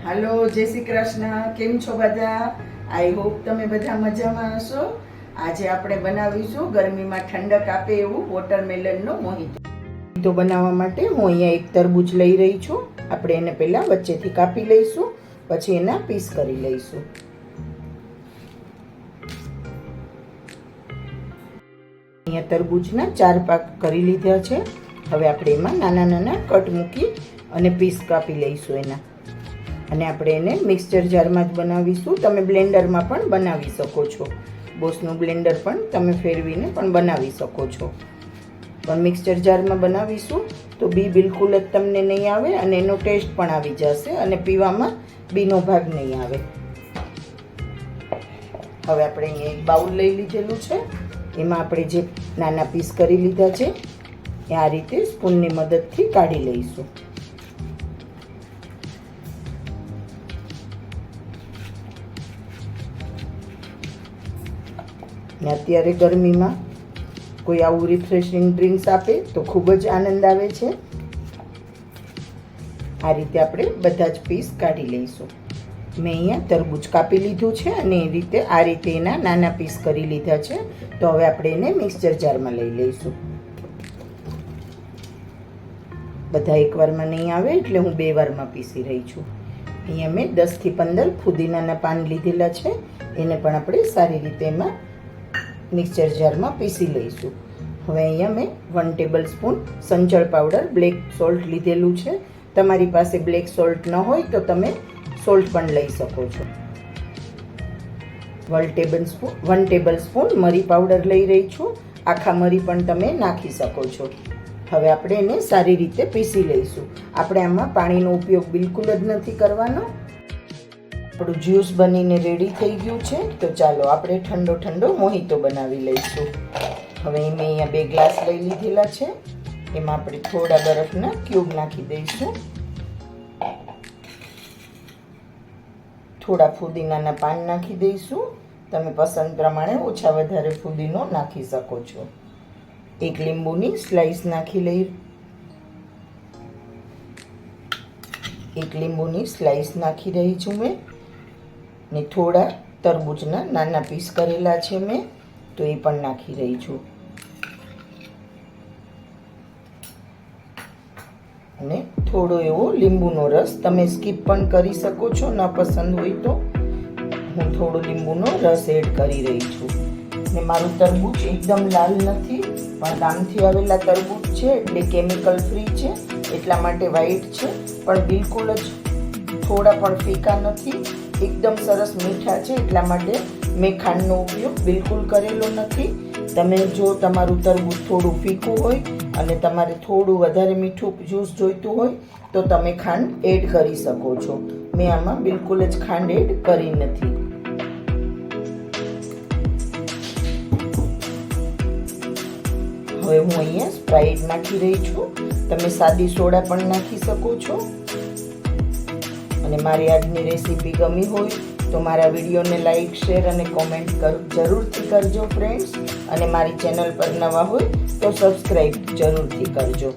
હાલો, જય શ્રી કૃષ્ણ. કેમ છો બધા? આઈ હોપ તમે બધા મજામાં હશો. આજે આપણે બનાવીશું ગરમીમાં ઠંડક આપે એવું વોટરમેલનનો મોહિતો બનાવવા માટે હું અહીંયા એક તરબૂચ લઈ રહી છું. આપણે એને પહેલાં વચ્ચેથી કાપી લઈશું, પછી એના પીસ કરી લઈશું. અહીંયા તરબૂચના 4 ભાગ કરી લીધા છે. હવે આપણે એમાં નાના નાના કટ મૂકી અને પીસ કાપી લઈશું એના. અને આપણે એને મિક્સચર જારમાં જ બનાવીશું. તમે બ્લેન્ડરમાં પણ બનાવી શકો છો. બોસનું બ્લેન્ડર પણ તમે ફેરવીને પણ બનાવી શકો છો. પણ મિક્સચર જારમાં બનાવીશું તો બી બિલકુલ જ તમને નહીં આવે અને એનો ટેસ્ટ પણ આવી જશે અને પીવામાં બીનો ભાગ નહીં આવે. હવે આપણે અહીંયા એક બાઉલ લઈ લીધેલું છે. એમાં આપણે જે નાના પીસ કરી લીધા છે એ આ રીતે સ્પૂનની મદદથી કાઢી લઈશું. ને અત્યારે ગરમીમાં કોઈ આવું રિફ્રેશિંગ ડ્રિંક્સ આપે તો ખૂબ જ આનંદ આવે છે. આ રીતે આપણે બધા જ પીસ કાઢી લઈશું. મેં અહીંયા તરબૂચ કાપી લીધું છે અને એ રીતે આ રીતે એના નાના પીસ કરી લીધા છે. તો હવે આપણે એને મિક્સચર જારમાં લઈ લઈશું. બધા એકવારમાં નહીં આવે એટલે હું 2 વારમાં પીસી રહી છું. અહીંયા મેં 10 થી 15 ફુદીનાના પાન લીધેલા છે. એને પણ આપણે સારી રીતે એમાં મિક્સચર જારમાં પીસી લઈશું. હવે અહીંયા મેં 1 ટેબલ સ્પૂન સંચળ પાવડર બ્લેક સોલ્ટ લીધેલું છે. તમારી પાસે બ્લેક સોલ્ટ ન હોય તો તમે સોલ્ટ પણ લઈ શકો છો. 1 ટેબલ સ્પૂન મરી પાવડર લઈ રહી છું. આખા મરી પણ તમે નાખી શકો છો. હવે આપણે એને સારી રીતે પીસી લઈશું. આપણે આમાં પાણીનો ઉપયોગ બિલકુલ જ નથી કરવાનો. આપણું જ્યુસ બનીને રેડી થઈ ગયું છે. તો ચાલો આપણે ઠંડો ઠંડો મોહિતો બનાવી લઈશું. હવે મેં અહીંયા 2 ગ્લાસ લઈ લીધેલા છે. એમાં આપણે થોડા બરફના ક્યુબ નાખી દઈશું. થોડા ફુદીનાના પાન નાખી દઈશું. તમે પસંદ પ્રમાણે ઓછા વધારે ફુદીનો નાખી શકો છો. 1 લીંબુની સ્લાઈસ નાખી લઈ 1 લીંબુની સ્લાઈસ નાખી રહી છું મેં. ને થોડા તરબૂચના નાના પીસ કરેલા છે મેં, તો એ પણ નાખી રહી છું. અને થોડો એવો લીંબુનો રસ તમે સ્કીપ પણ કરી શકો છો, ન પસંદ હોય તો. હું થોડો લીંબુનો રસ એડ કરી રહી છું. ને મારું તરબૂચ એકદમ લાલ નથી, પણ ગામથી આવેલા તરબૂચ છે એટલે કેમિકલ ફ્રી છે, એટલા માટે વ્હાઈટ છે. પણ બિલકુલ જ થોડા પણ ફીકા નથી, એકદમ સરસ મીઠા છે. એટલા માટે મેં ખાંડનો ઉપયોગ બિલકુલ કરેલો નથી. તમે જો તમારું તરબૂચ થોડું ફીકું હોય અને તમારે થોડું વધારે મીઠું જ્યુસ જોઈતું હોય તો તમે ખાંડ એડ કરી શકો છો. મેં આમાં બિલકુલ જ ખાંડ એડ કરી નથી. હવે હું અહીંયા સ્પ્રાઇટ નાખી રહી છું. તમે સાદી સોડા પણ નાખી શકો છો. અને મારી આજની રેસીપી ગમી હોય તો મારા વિડીયોને લાઈક, શેર અને કોમેન્ટ જરૂરથી કરજો ફ્રેન્ડ્સ. અને મારી ચેનલ પર નવા હોય તો સબસ્ક્રાઈબ જરૂરથી કરજો.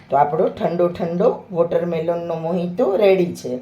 તો આપણો ઠંડો ઠંડો વોટરમેલનનો મોહિતો રેડી છે.